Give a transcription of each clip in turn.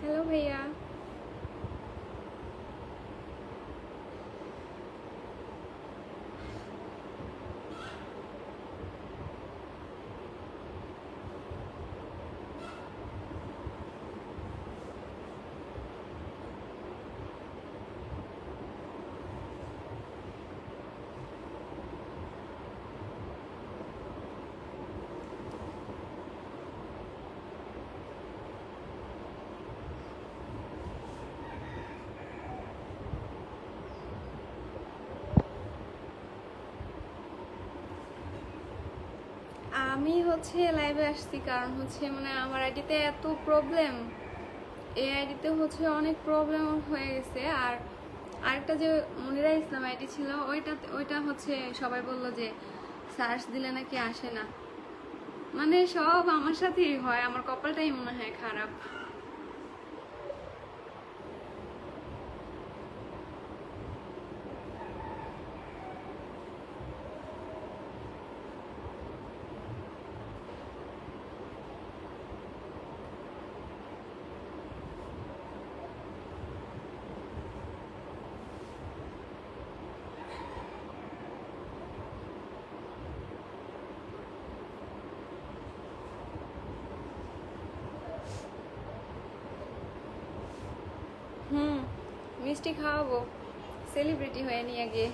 Hello ভাইয়া। আমি লাইভে আসছি কারণ মানে আমার আইডিতে এত প্রবলেম। এই আইডিতে অনেক প্রবলেম হয়ে গেছে। আর আরেকটা যে মনিরা ইসলাম আইডি ছিল ওইটা সবাই বললো যে সার্চ দিলে নাকি আসে না। মানে সব আমার সাথেই হয়, আমার কপালটাই মনে হয় খারাপ। মিষ্টি খাওয়াবো, সেলিব্রিটি হয়ে নিয়ে গিয়ে।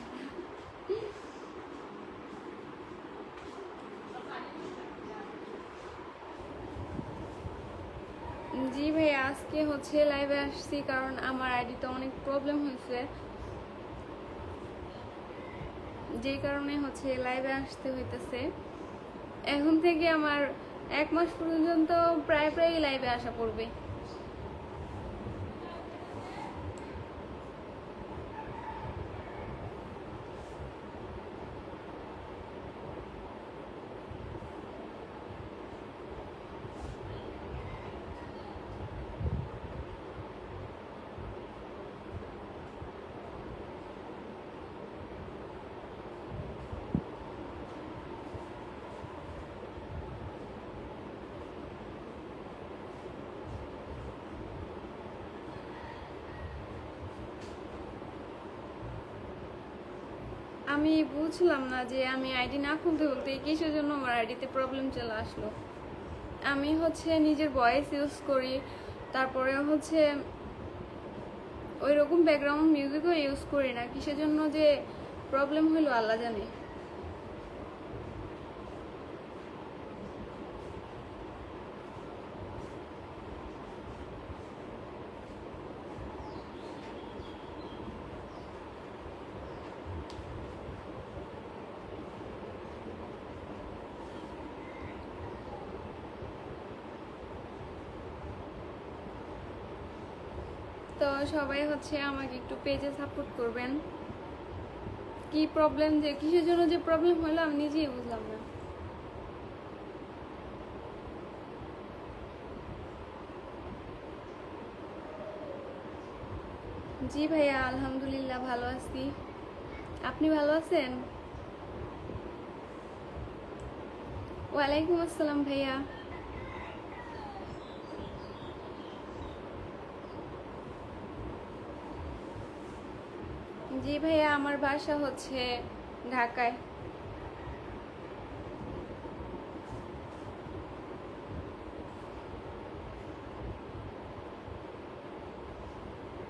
জি ভাই, আজকে লাইভে আসছি কারণ আমার আইডিতে অনেক প্রবলেম হয়েছে, যেই কারণে লাইভে আসতে হইতেছে। এখন থেকে আমার 1 মাস পর্যন্ত প্রায় লাইভে আসা পড়বে। আমি বুঝলাম না যে আমি আইডি না খুলতে বলতে কিসের জন্য আমার আইডিতে প্রবলেম চলে আসলো। আমি নিজের ভয়েস ইউজ করি, তারপরে ওই রকম ব্যাকগ্রাউন্ড মিউজিকও ইউজ করি না, কিসের জন্য যে প্রবলেম হইলো আল্লাহ জানে। তো সবাই আমাকে একটু পেজে সাপোর্ট করবেন। কি প্রবলেম, যে কিসের জন্য যে প্রবলেম হলো আমি নিজেই বুঝলাম না। জি ভাইয়া, আলহামদুলিল্লাহ ভালো আছি। আপনি ভালো আছেন? ওয়ালাইকুম আসসালাম ভাইয়া। জি ভাইয়া, আমার বাসা ঢাকায়।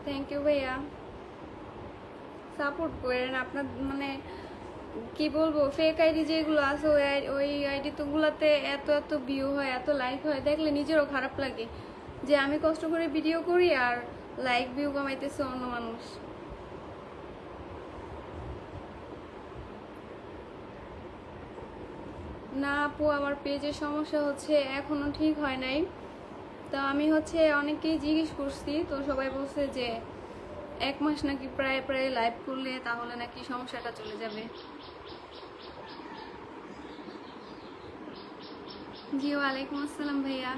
থ্যাংক ইউ ভাইয়া, সাপোর্ট করেন। আপনার মানে কি বলবো, ফেক আইডি যেগুলো আছে ওই আইডি তো গুলাতে এত এত ভিউ হয়, এত লাইক হয়, দেখলে নিজেরও খারাপ লাগে যে আমি কষ্ট করে ভিডিও করি আর লাইক ভিউ কমাইতেছে অন্য মানুষ। না আপু, আমার পেজের সমস্যা এখনো ঠিক হয় নাই। তো আমি অনেককেই জিজ্ঞেস করছি, তো সবাই বলছে যে 1 মাস নাকি প্রায় লাইভ করলে তাহলে নাকি সমস্যাটা চলে যাবে। জি ওয়ালাইকুম আসসালাম ভাইয়া।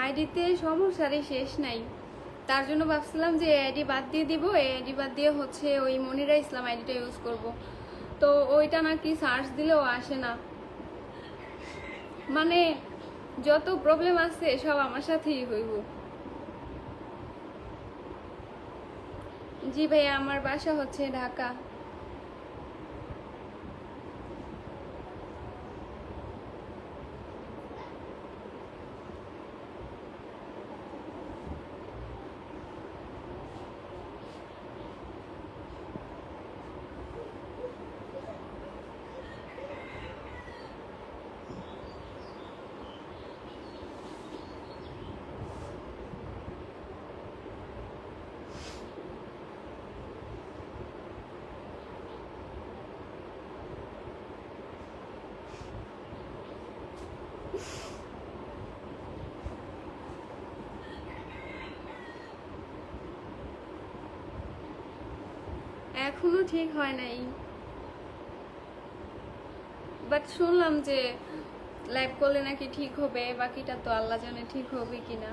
আইডিতে সমস্যারই শেষ নাই, তার জন্য ভাবছিলাম যে আইডি বাদ দিয়ে দিব, এই আইডি বাদ দিয়ে হচ্ছে ওই মনিরা ইসলাম আইডিটা ইউজ করব। তো ওইটা নাকি সার্চ দিলেও আসে না, মানে যত প্রবলেম আছে সব আমার সাথেই হইব। জি ভাইয়া, আমার বাসা হচ্ছে ঢাকা। এখনো ঠিক হয় নাই, বাট শুনলাম যে লাইভ করলে নাকি ঠিক হবে, বাকিটা তো আল্লাহ জানে ঠিক হবে কিনা।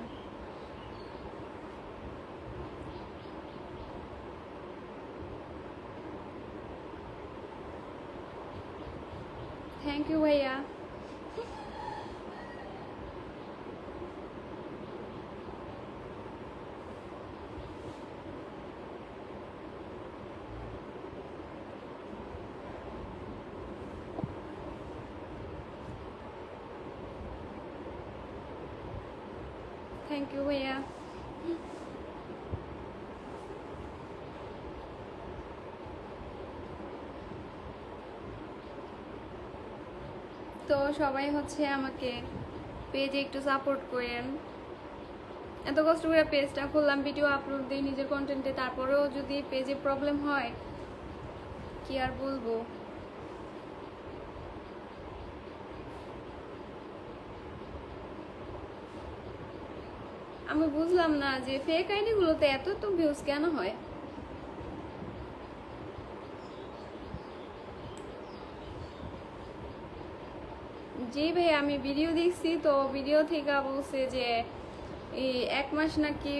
থ্যাংক ইউ ভাইয়া। থ্যাংক ইউ ভাইয়া। তো সবাই হচ্ছে আমাকে পেজে একটু সাপোর্ট করেন। এত কষ্ট করে পেজটা খুললাম, ভিডিও আপলোড দিই নিজের কন্টেন্টে, তারপরেও যদি পেজে প্রবলেম হয় কি আর বলবো। আমি বুঝলাম না যে ফেক আইডি গুলোতে এত তো ভিউজ কেন হয়। জি ভাই, আমি ভিডিও দেখছি, তো ভিডিও থেকে বলছে যে এই 1 মাস নাকি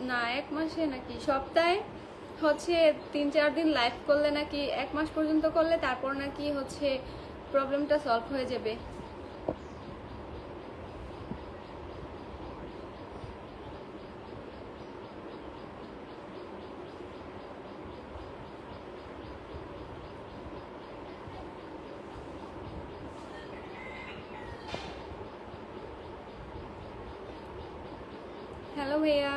না 1 মাসে নাকি সপ্তাহে হচ্ছে 3-4 দিন লাইভ করলে নাকি 1 মাস পর্যন্ত করলে তারপর নাকি হচ্ছে প্রবলেমটা সলভ হয়ে যাবে। হ্যালো ভাইয়া।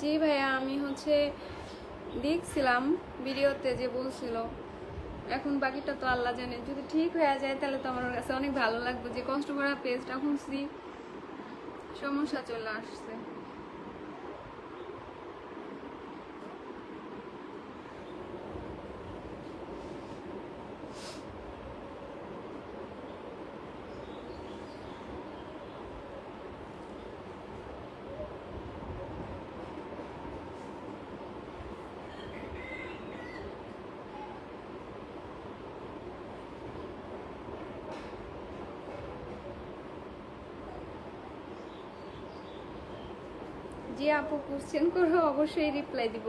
জি ভাইয়া, আমি হচ্ছে দেখছিলাম ভিডিওতে যে বলছিল, এখন বাকিটা তো আল্লাহ জানে। যদি ঠিক হয়ে যায় তাহলে তো আমার কাছে অনেক ভালো লাগবে যে কষ্ট করা পেজটা খুঁজছি, সমস্যা চলে আসছে। জি আপু, কোশ্চেন করো, অবশ্যই রিপ্লাই দিব।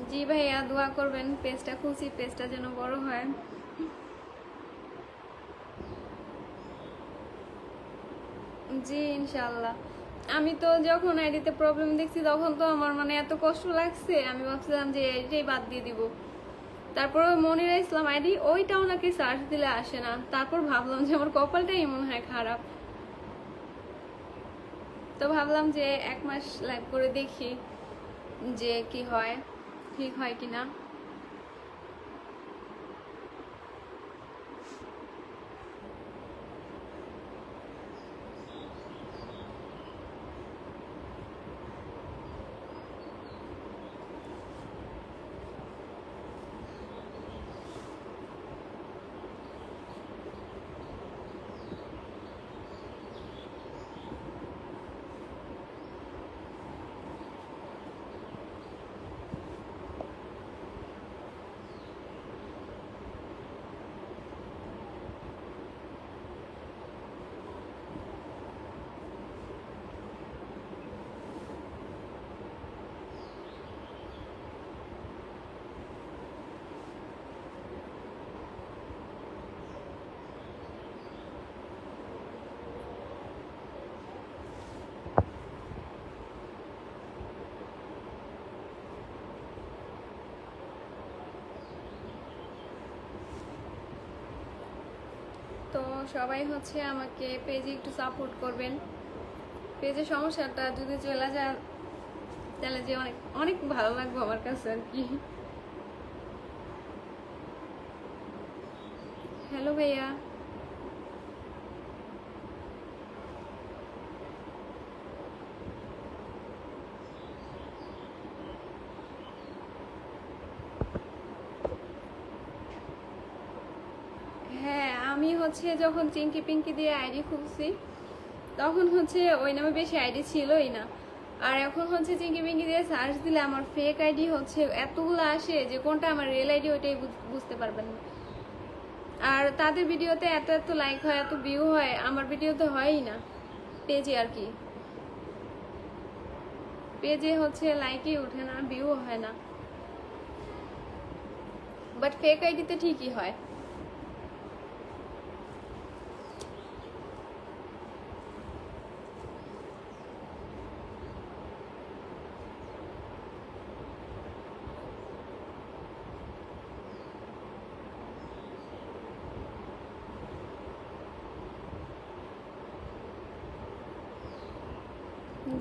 জি ভাইয়া, দোয়া করবেন, পেজটা খুঁজছি, পেজটা যেন বড় হয়। জি ইনশাল্লাহ। আমি তো যখন আইডিতে প্রবলেম দেখছি তখন তো আমার মানে এত কষ্ট লাগছে, আমি ভাবছিলাম যে এটাই বাদ দিয়ে দিব। তারপর মনিরা ইসলাম আইডি, ওইটাও নাকি সার্চ দিলে আসে না। তারপর ভাবলাম যে আমার কপালটাই মনে হয় খারাপ, তো ভাবলাম যে 1 মাস লাইভ করে দেখি যে কি হয়, ঠিক হয় কিনা। তো সবাই হচ্ছে আমাকে পেজে একটু সাপোর্ট করবেন। পেজের সমস্যাটা যদি চলে যায় তাহলে যে অনেক অনেক ভালো লাগবে আমার কাছে আর কি। হ্যালো ভাইয়া। হ্যাঁ, আমি হচ্ছে যখন চিঙ্কি পিঙ্কি দিয়ে আইডি খুলছি তখন হচ্ছে ওই নামে বেশি আইডি ছিলই না। আর এখন হচ্ছে চিঙ্কি পিঙ্কি দিয়ে সার্চ দিলে আমার ফেক আইডি হচ্ছে এতগুলো আসে যে কোনটা আমার রিয়েল আইডি ওইটাই বুঝতে পারবেন না। আর তাদের ভিডিওতে এত এত লাইক হয়, এত ভিউ হয়, আমার ভিডিওতে হয়ই না পেজে আর কি। পেজে হচ্ছে লাইকই ওঠে না, ভিউ হয় না, বাট ফেক আইডিতে ঠিকই হয়।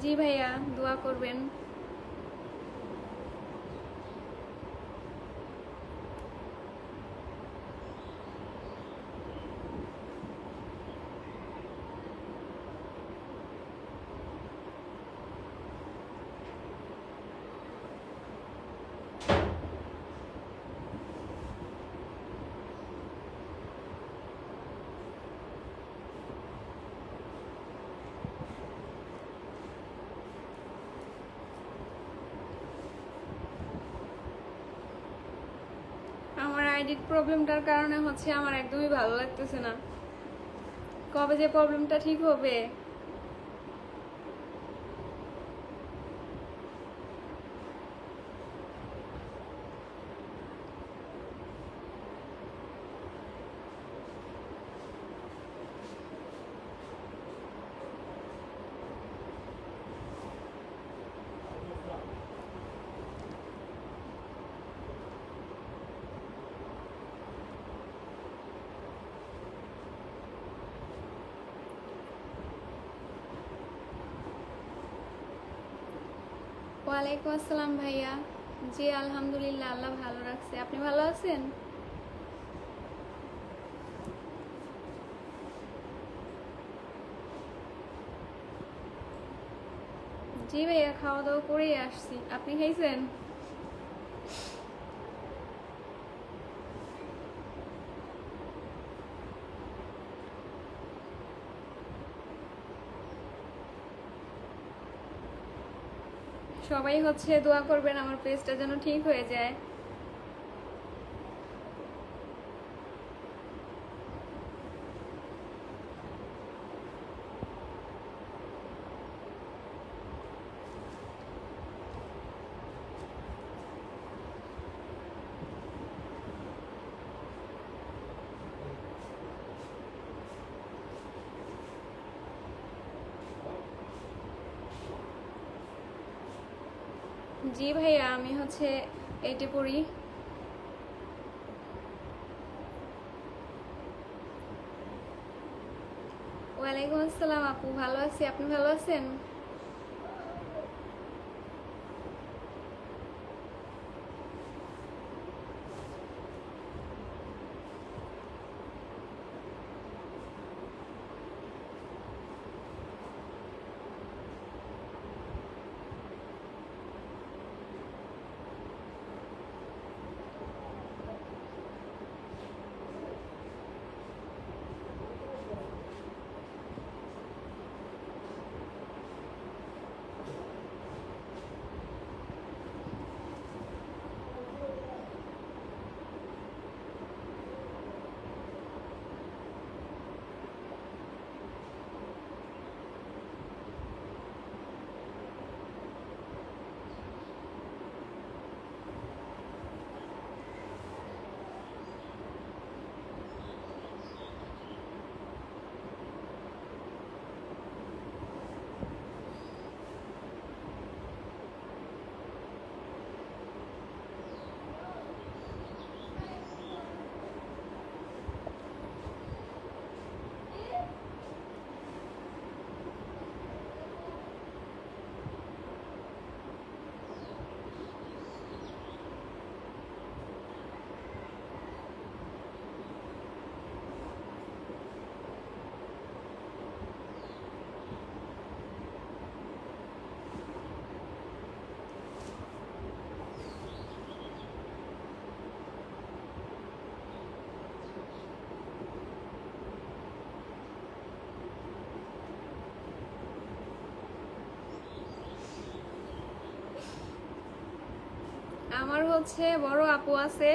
জি ভাইয়া, দোয়া করবেন। আমার আইডির প্রবলেমটার কারণে হচ্ছে আমার একদমই ভালো লাগতেছে না, কবে যে প্রবলেমটা ঠিক হবে। ওয়ালাইকুম আসসালাম ভাইয়া। জি আলহামদুলিল্লাহ, আল্লাহ ভালো রাখছে। আপনি ভালো আছেন? জি ভাইয়া, খাওয়া দাওয়া করেই আসছি। আপনি খাইছেন? সবাই হচ্ছে দোয়া করবেন আমার পেজটা যেন ঠিক হয়ে যায়। জি ভাইয়া, আমি হচ্ছে 8-এ পড়ি। ওয়ালাইকুম আসসালাম আপু, ভালো আছি। আপনি ভালো আছেন? আমার হচ্ছে বড় আপু আছে,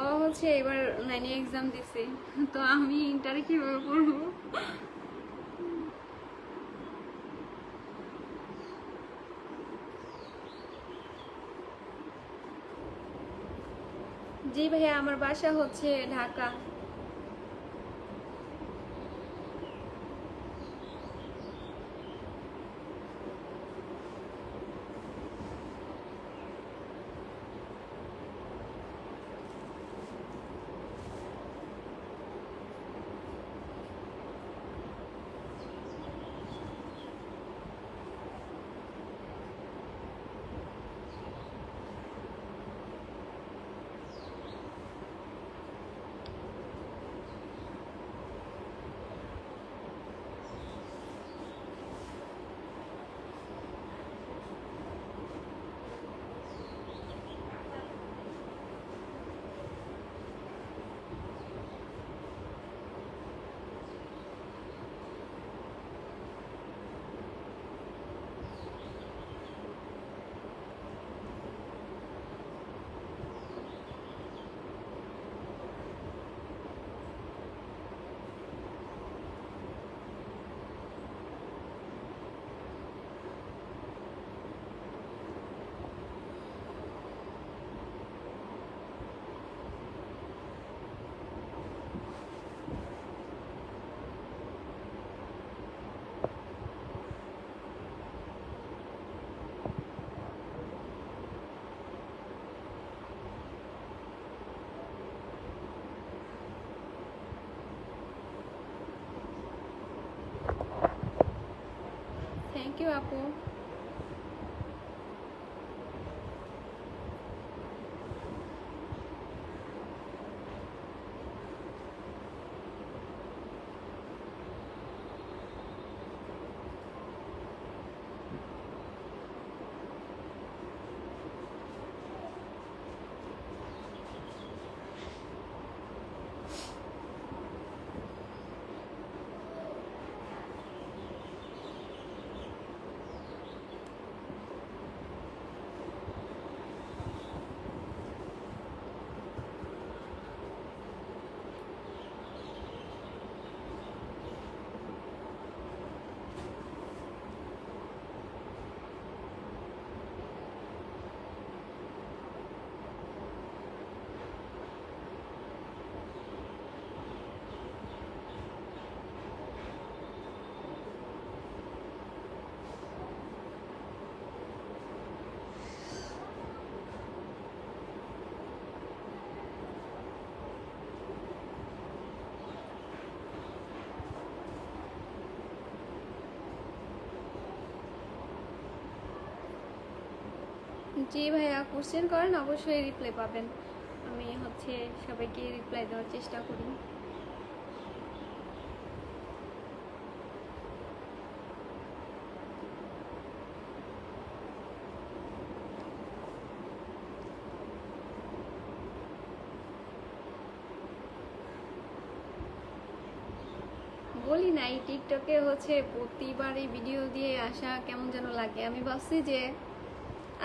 ও হচ্ছে এবার 9 এক্সাম দিছে, তো আমি ইন্টারে কিভাবে পড়বো? জি ভাইয়া, আমার বাসা হচ্ছে ঢাকা। থ্যাংক ইউ আপু। জি ভাইয়া, কোশ্চেন করেন, অবশ্যই রিপ্লাই পাবেন। আমি হচ্ছে সবাইকে রিপ্লাই দেওয়ার চেষ্টা করি। বলি নাই টিকটকে হচ্ছে প্রতিবারই ভিডিও দিয়ে আসা কেমন যেন লাগে। আমি ভাবছি যে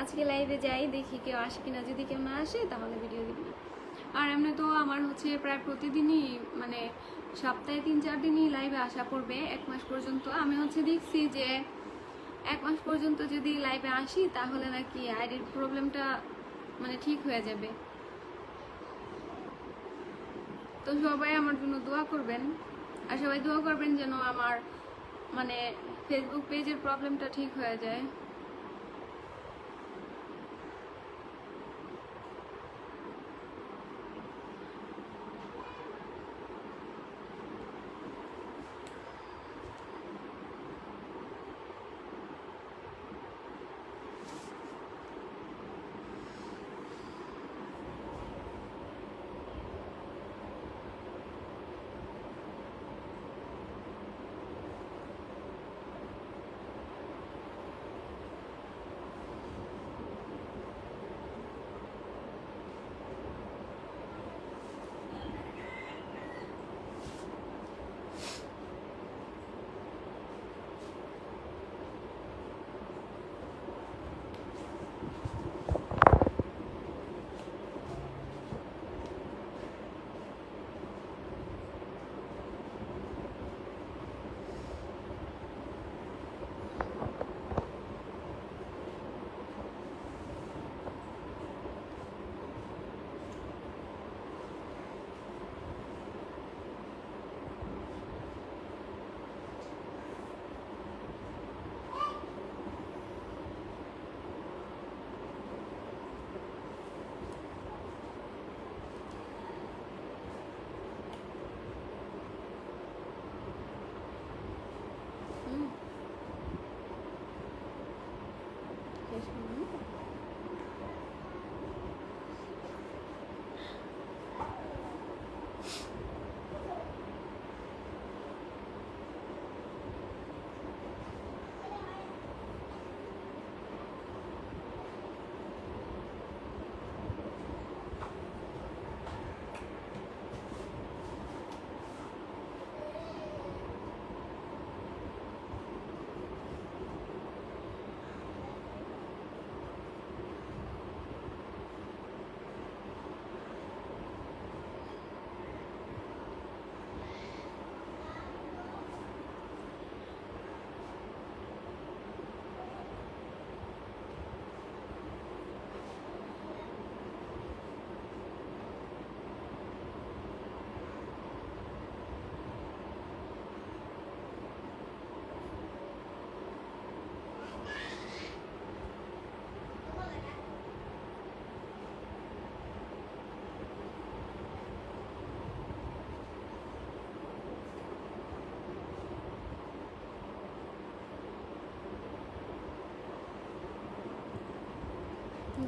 আজকে লাইভে যাই, দেখি কেউ আসে কিনা। যদি কেউ না আসে তাহলে ভিডিও দিব না। আর এমনি তো আমার হচ্ছে প্রায় প্রতিদিনই, মানে সপ্তাহে 3-4 দিনই লাইভে আসা পড়বে 1 মাস পর্যন্ত। আমি হচ্ছে দেখছি যে 1 মাস পর্যন্ত যদি লাইভে আসি তাহলে নাকি আইডির প্রবলেমটা মানে ঠিক হয়ে যাবে। তো সবাই আমার জন্য দোয়া করবেন, আর সবাই দোয়া করবেন যেন আমার মানে ফেসবুক পেজের প্রবলেমটা ঠিক হয়ে যায়।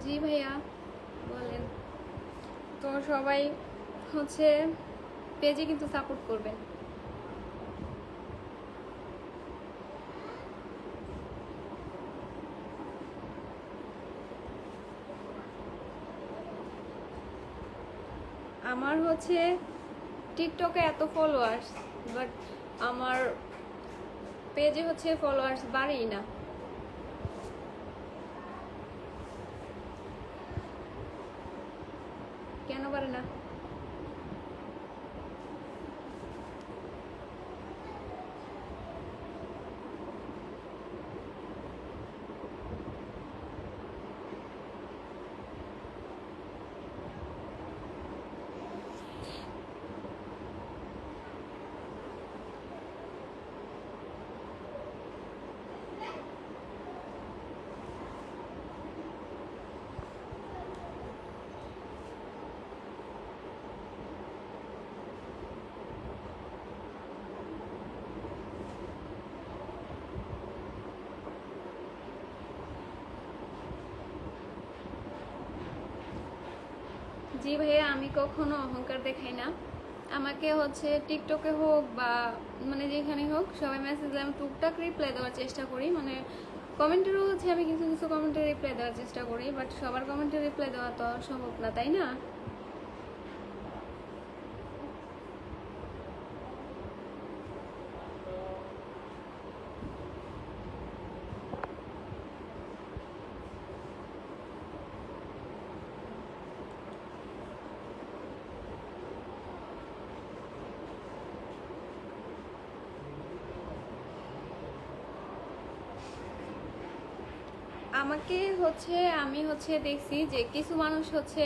জি ভাইয়া বলেন। তো সবাই হচ্ছে পেজে কিন্তু সাপোর্ট করবেন। আমার হচ্ছে টিকটকে এত ফলোয়ার্স, বাট আমার পেজে হচ্ছে ফলোয়ার্স বাড়েই না। কেন বাড়ে না? জি ভাইয়া, আমি কখনো অহংকার দেখাই না। আমাকে হচ্ছে টিকটকে হোক বা মানে যেখানে হোক সবাই মেসেজ দিলে আমি টুকটাক রিপ্লাই দেওয়ার চেষ্টা করি। মানে কমেন্টেরও হচ্ছে আমি কিছু কিছু কমেন্টে রিপ্লাই দেওয়ার চেষ্টা করি, বাট সবার কমেন্টে রিপ্লাই দেওয়া তো সম্ভব না, তাই না? আমাকে হচ্ছে আমি হচ্ছে দেখছি যে কিছু মানুষ হচ্ছে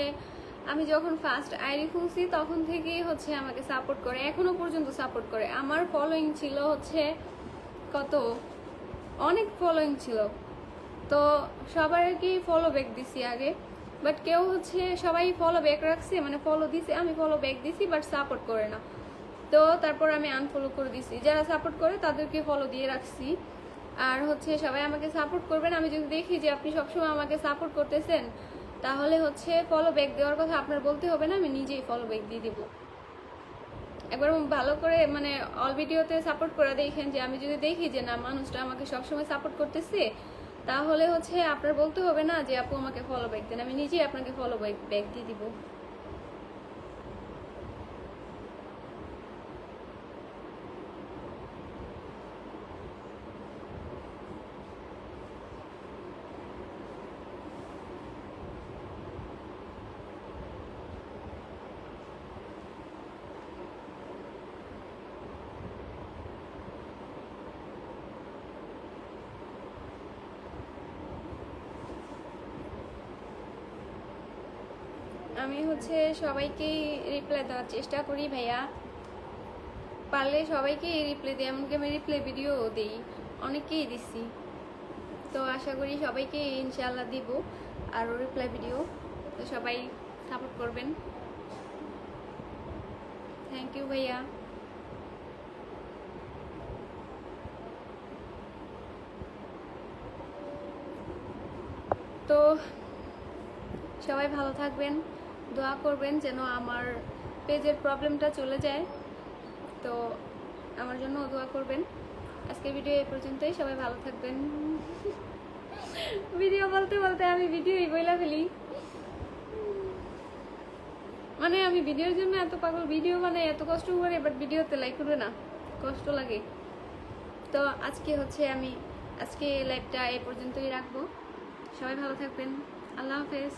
আমি যখন ফার্স্ট আইডি খুলছি তখন থেকেই হচ্ছে আমাকে সাপোর্ট করে, এখনো পর্যন্ত সাপোর্ট করে। আমার ফলোয়িং ছিল হচ্ছে কত, অনেক ফলোয়িং ছিল। তো সবাইকে ফলো ব্যাক দিছি আগে, বাট কেউ হচ্ছে সবাই ফলো ব্যাক রাখছে, মানে ফলো দিছে, আমি ফলো ব্যাক দিছি বাট সাপোর্ট করে না। তো তারপর আমি আনফলো করে দিছি। যারা সাপোর্ট করে তাদেরকে ফলো দিয়ে রাখছি। আর হচ্ছে সবাই আমাকে সাপোর্ট করবেন। আমি যদি দেখি যে আপনি সবসময় আমাকে সাপোর্ট করতেছেন, তাহলে হচ্ছে ফলো ব্যাক দেওয়ার কথা আপনার বলতে হবে না, আমি নিজেই ফলো ব্যাক দিয়ে দিব। একবার ভালো করে মানে অল ভিডিওতে সাপোর্ট করে দেখেন, যে আমি যদি দেখি যে না মানুষটা আমাকে সবসময় সাপোর্ট করতেছে, তাহলে হচ্ছে আপনার বলতে হবে না যে আপু আমাকে ফলো ব্যাক দেন, আমি নিজেই আপনাকে ফলো ব্যাক দিয়ে দিব। আমি হচ্ছে সবাইকেই রিপ্লাই দেওয়ার চেষ্টা করি ভাইয়া, পারলে সবাইকেই রিপ্লাই দিই, এমনকি আমি রিপ্লাই ভিডিও দিই, অনেককেই দিচ্ছি। তো আশা করি সবাইকে ইনশাআল্লাহ দিব আরও রিপ্লাই ভিডিও। তো সবাই সাপোর্ট করবেন। থ্যাংক ইউ ভাইয়া। তো সবাই ভালো থাকবেন, দোয়া করবেন যেন আমার পেজের প্রবলেমটা চলে যায়। তো আমার জন্য দোয়া করবেন। আজকের ভিডিও এই পর্যন্তই, সবাই ভালো থাকবেন। ভিডিও বলতে বলতে আমি ভিডিওই বইলা ফেলি, মানে আমি ভিডিওর জন্য এত পাগল, ভিডিও মানে এত কষ্ট করে, বাট ভিডিওতে লাইক করবে না, কষ্ট লাগে। তো আজকে হচ্ছে আমি আজকে লাইভটা এই পর্যন্তই রাখবো। সবাই ভালো থাকবেন, আল্লাহ হাফেজ।